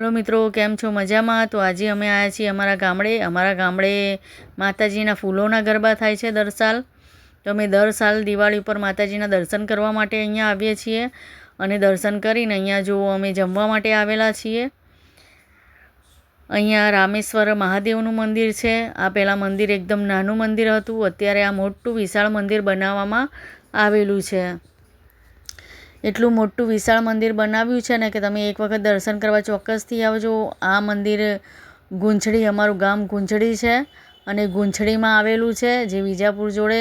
Hello मित्रों, केम छो? मजामां? तो आज अमे आया छीए अमरा गामडे माताजीना फूलोना गरबा थाय छे दर साल। तो अमे दर साल दिवाળી पर माताजीना दर्शन करवा माटे अहींया आवीए छीए अने दर्शन करीने अहींया जो अमे जमवा माटे आवेला छीए। अहींया रामेश्वर महादेवनुं मंदिर छे। आ पहेला मंदिर एकदम नानुं मंदिर हतुं, अत्यारे आ मोटुं विशाळ मंदिर बनाववामां आवेलुं छे। એટલું મોટું વિશાળ મંદિર બનાવ્યું છે ને કે તમે એક વખત દર્શન કરવા ચોક્કસથી આવજો। આ મંદિર ગુંછડી, અમારું ગામ ગુંછડી છે અને ગુંછડીમાં આવેલું છે, જે વિજાપુર જોડે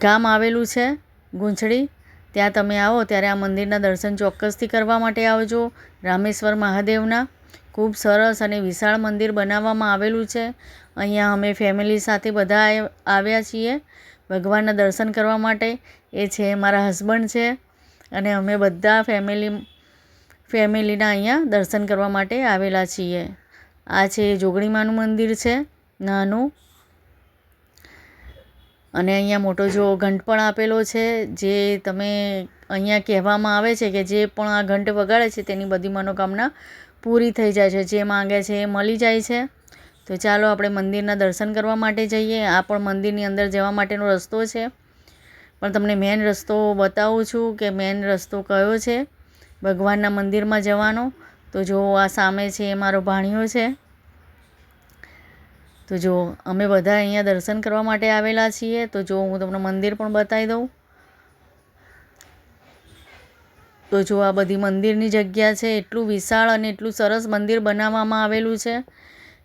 ગામ આવેલું છે ગુંછડી। ત્યાં તમે આવો ત્યારે આ મંદિરના દર્શન ચોક્કસથી કરવા માટે આવજો। રામેશ્વર મહાદેવના ખૂબ સરસ અને વિશાળ મંદિર બનાવવામાં આવેલું છે। અહીંયા અમે ફેમિલી સાથે બધા આવ્યા છીએ ભગવાનના દર્શન કરવા માટે। એ છે મારા હસબન્ડ છે અને અમે બધા ફેમિલીના અહીંયા દર્શન કરવા માટે આવેલા છીએ। આ છે જોગણીમાનું મંદિર છે નાનું, અને અહીંયા મોટો જો ઘંટ પણ આપેલો છે, જે તમે અહીંયા કહેવામાં આવે છે કે જે પણ આ ઘંટ વગાડે છે તેની બધી મનોકામના પૂરી થઈ જાય છે, જે માંગે છે એ મળી જાય છે। તો ચાલો આપણે મંદિરના દર્શન કરવા માટે જઈએ। આ પણ મંદિરની અંદર જવા માટેનો રસ્તો છે, પણ તમને મેન રસ્તો બતાવું છું કે મેન રસ્તો કયો છે ભગવાનના મંદિરમાં જવાનો। તો જો આ સામે છે એ મારો ભાણિયો છે। તો જો અમે બધા અહીંયા દર્શન કરવા માટે આવેલા છીએ। તો જો હું તમને મંદિર પણ બતાવી દઉં। તો જો આ બધી મંદિરની જગ્યા છે, એટલું વિશાળ અને એટલું સરસ મંદિર બનાવવામાં આવેલું છે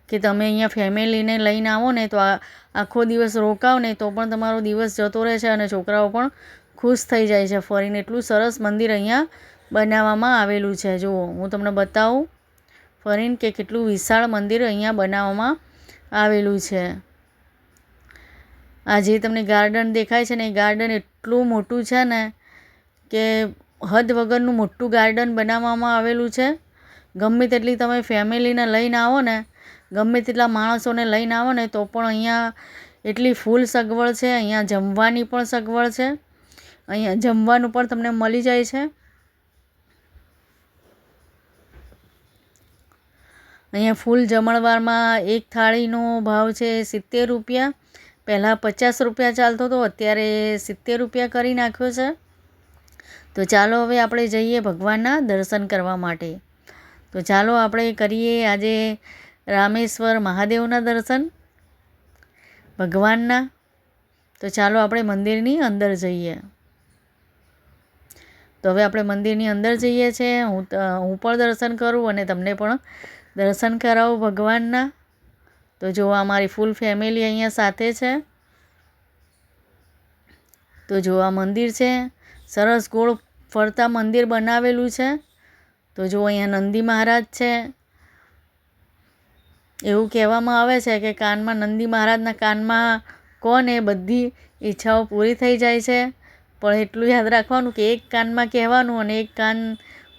કે તમે અહીંયા ફેમિલીને લઈને આવો ને તો આખો દિવસ રોકાવ ને તો પણ તમારો દિવસ જતો રહે છે અને છોકરાઓ પણ ખુશ થઈ જાય છે ફરીને। એટલું સરસ મંદિર અહીંયા બનાવવામાં આવેલું છે। જુઓ હું તમને બતાવું ફરીને કે કેટલું વિશાળ મંદિર અહીંયા બનાવવામાં આવેલું છે। આ જે તમને ગાર્ડન દેખાય છે ને એ ગાર્ડન એટલું મોટું છે ને કે હદ વગરનું મોટું ગાર્ડન બનાવવામાં આવેલું છે। ગમે તેટલી તમે ફેમિલીને લઈને આવો ને, ગમે તેટલા માણસોને લઈને આવો ને તો પણ અહીંયા એટલી ફૂલ સગવડ છે। અહીંયા જમવાની પણ સગવડ છે, અહીંયા જમવાનું પણ તમને મળી જાય છે। અહીંયા ફૂલ જમણવારમાં એક થાળીનો ભાવ છે 70 રૂપિયા। પહેલાં 50 રૂપિયા ચાલતો હતો, અત્યારે 70 રૂપિયા કરી નાખ્યો છે। તો ચાલો હવે આપણે જઈએ ભગવાનના દર્શન કરવા માટે। તો ચાલો આપણે કરીએ આજે રામેશ્વર મહાદેવના દર્શન ભગવાનના। તો ચાલો આપણે મંદિરની અંદર જઈએ। તો હવે આપણે મંદિરની અંદર જઈએ છીએ। હું પણ દર્શન કરું અને તમને પણ દર્શન કરાવું ભગવાનના। તો જો અમારી ફૂલ ફેમિલી અહીંયા સાથે છે। તો જો આ મંદિર છે, સરસ ગોળ ફરતા મંદિર બનાવેલું છે। તો જો અહીંયા નંદી મહારાજ છે। એવું કહેવામાં આવે છે કે કાનમાં નંદી મહારાજના કાનમાં કોને બધી ઈચ્છાઓ પૂરી થઈ જાય છે, પણ એટલું યાદ રાખવાનું કે એક કાનમાં કહેવાનું અને એક કાન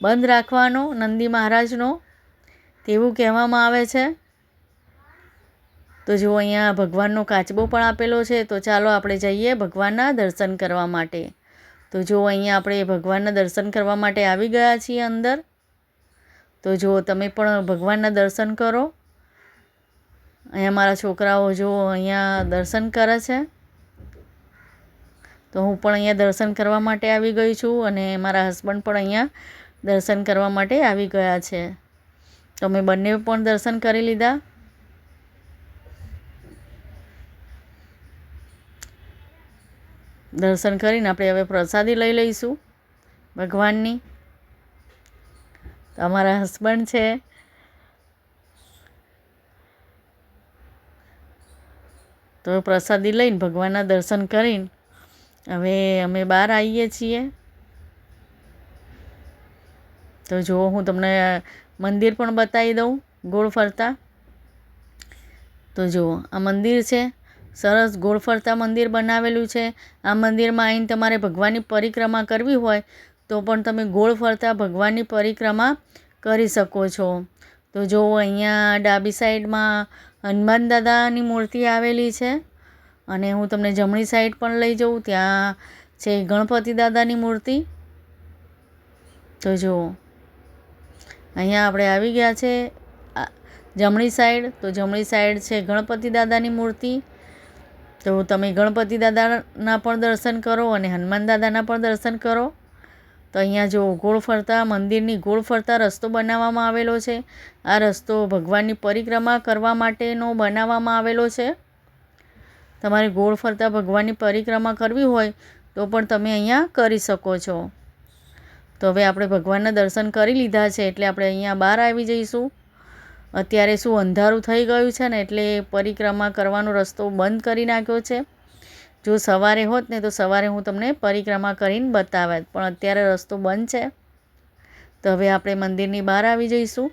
બંધ રાખવાનો નંદી મહારાજનો, તેવું કહેવામાં આવે છે। તો જો અહીંયા ભગવાનનો કાચબો પણ આપેલો છે। તો ચાલો આપણે જઈએ ભગવાનના દર્શન કરવા માટે। તો જો અહીંયા આપણે ભગવાનના દર્શન કરવા માટે આવી ગયા છીએ અંદર। તો જો તમે પણ ભગવાનના દર્શન કરો। અહીંયા મારા છોકરાઓ જો અહીંયા દર્શન કરે છે। તો હું પણ અહીંયા દર્શન કરવા માટે આવી ગઈ છું અને મારા હસબન્ડ પણ અહીંયા દર્શન કરવા માટે આવી ગયા છે। તો અમે બંને પણ દર્શન કરી લીધા। દર્શન કરીને આપણે હવે પ્રસાદી લઈ લઈશું ભગવાનની। તો અમારા હસબન્ડ છે, તો પ્રસાદી લઈને ભગવાનના દર્શન કરીને હવે અમે બહાર આવીએ છીએ। તો જો હું તમને મંદિર પણ બતાવી દઉં ગોળ ફરતા। તો જો આ મંદિર છે, સરસ ગોળ ફરતા મંદિર બનાવેલું છે। આ મંદિરમાં આવીને તમારે ભગવાનની પરિક્રમા કરવી હોય તો પણ તમે ગોળ ફરતા ભગવાનની પરિક્રમા કરી શકો છો। તો જો અહીંયા ડાબી સાઈડમાં હનુમાન દાદાની મૂર્તિ આવેલી છે અને હું તમને જમણી સાઈડ પણ લઈ જાઉં, ત્યાં છે ગણપતિ દાદાની મૂર્તિ। તો જો અહીંયા આપણે આવી ગયા છે જમણી સાઈડ. તો જમણી સાઈડ છે ગણપતિ દાદાની મૂર્તિ. તો તમે ગણપતિ દાદાના પણ દર્શન કરો અને હનુમાન દાદાના પણ દર્શન કરો. તો અહીંયા જો ગોળ ફરતા મંદિરની ગોળ ફરતા રસ્તો બનાવવામાં આવેલો છે. આ રસ્તો ભગવાનની પરિક્રમા કરવા માટેનો બનાવવામાં આવેલો છે. તમારે ગોળ ફરતા ભગવાનની પરિક્રમા કરવી હોય તો પણ તમે અહીંયા કરી શકો છો. તો હવે આપણે ભગવાનના દર્શન કરી લીધા છે એટલે આપણે અહીંયા બહાર આવી જઈશું. અત્યારે શું અંધારું થઈ ગયું છે ને એટલે પરિક્રમા કરવાનો રસ્તો બંધ કરી નાખ્યો છે. જો સવારે હોત ને તો સવારે હું તમને પરિક્રમા કરીને બતાવ્યા, પણ અત્યારે રસ્તો બંધ છે. તો હવે આપણે મંદિરની બહાર આવી જઈશું.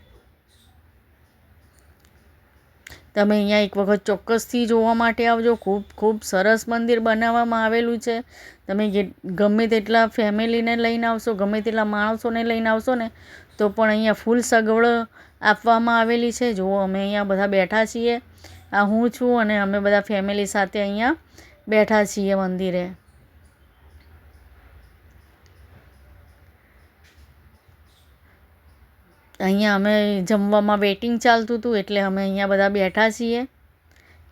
તમે અહીંયા એક વખત ચોક્કસથી જોવા માટે આવજો. ખૂબ સરસ મંદિર બનાવવામાં આવેલું છે. તમે ગમે તેટલા ફેમિલીને લઈને આવશો, ગમે તેટલા માણસોને લઈને આવશો ને તો પણ અહીંયા ફૂલ સગવડ આપવામાં આવેલી છે. જુઓ અમે અહીંયા બધા બેઠા છીએ. આ હું છું અને અમે બધા ફેમિલી સાથે અહીંયા બેઠા છીએ મંદિરે. અહીંયા અમે જમવામાં વેઇટિંગ ચાલતું હતું એટલે અમે અહીંયા બધા બેઠા છીએ.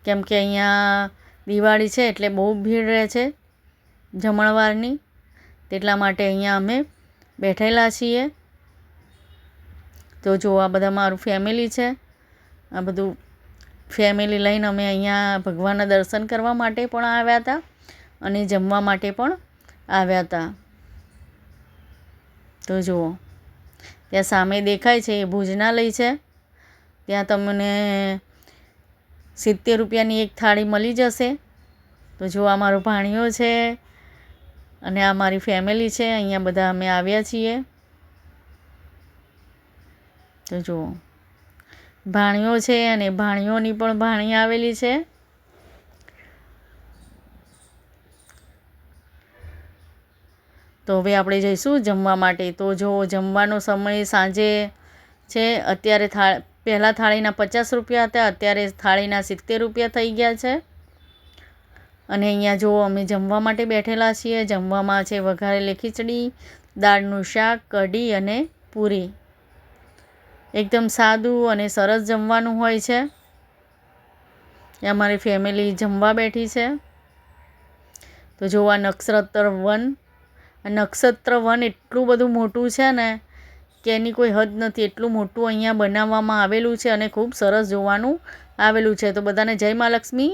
કેમ કે અહીંયા દિવાળી છે એટલે બહુ ભીડ રહે છે જમણવારની, તેટલા માટે અહીંયા અમે બેઠેલા છીએ. તો જો આ બધા મારું ફેમિલી છે. આ બધું ફેમિલી લઈને અમે અહીંયા ભગવાનના દર્શન કરવા માટે પણ આવ્યા હતા અને જમવા માટે પણ આવ્યા હતા. તો જુઓ ત્યાં સામે દેખાય છે એ ભોજનાલય છે. ત્યાં તમને 70 રૂપિયાની એક થાળી મળી જશે. તો જો આ મારો ભાણિયો છે અને આ મારી ફેમિલી છે. અહીંયા બધા અમે આવ્યા છીએ. તો જુઓ ભાણિયો છે અને ભાણિયોની પણ ભાણી આવેલી છે. તો હવે આપણે જઈશું જમવા માટે. તો જો જમવાનો સમય સાંજે છે. અત્યારે પહેલાં થાળીના 50 રૂપિયા હતા, અત્યારે થાળીના 70 રૂપિયા થઈ ગયા છે. અને અહીંયા જો અમે જમવા માટે બેઠેલા છીએ. જમવામાં છે વઘારેલી ખીચડી, દાળનું શાક, કઢી અને પૂરી. એકદમ સાદું અને સરસ જમવાનું હોય છે. અમારી ફેમિલી જમવા બેઠી છે. તો જો આ નક્ષત્ર વન. આ નક્ષત્ર વન એટલું બધું મોટું છે ને કે એની કોઈ હદ નથી. એટલું મોટું અહીંયા બનાવવામાં આવેલું છે અને ખૂબ સરસ જોવાનું આવેલું છે. તો બધાને જય મા લક્ષ્મી.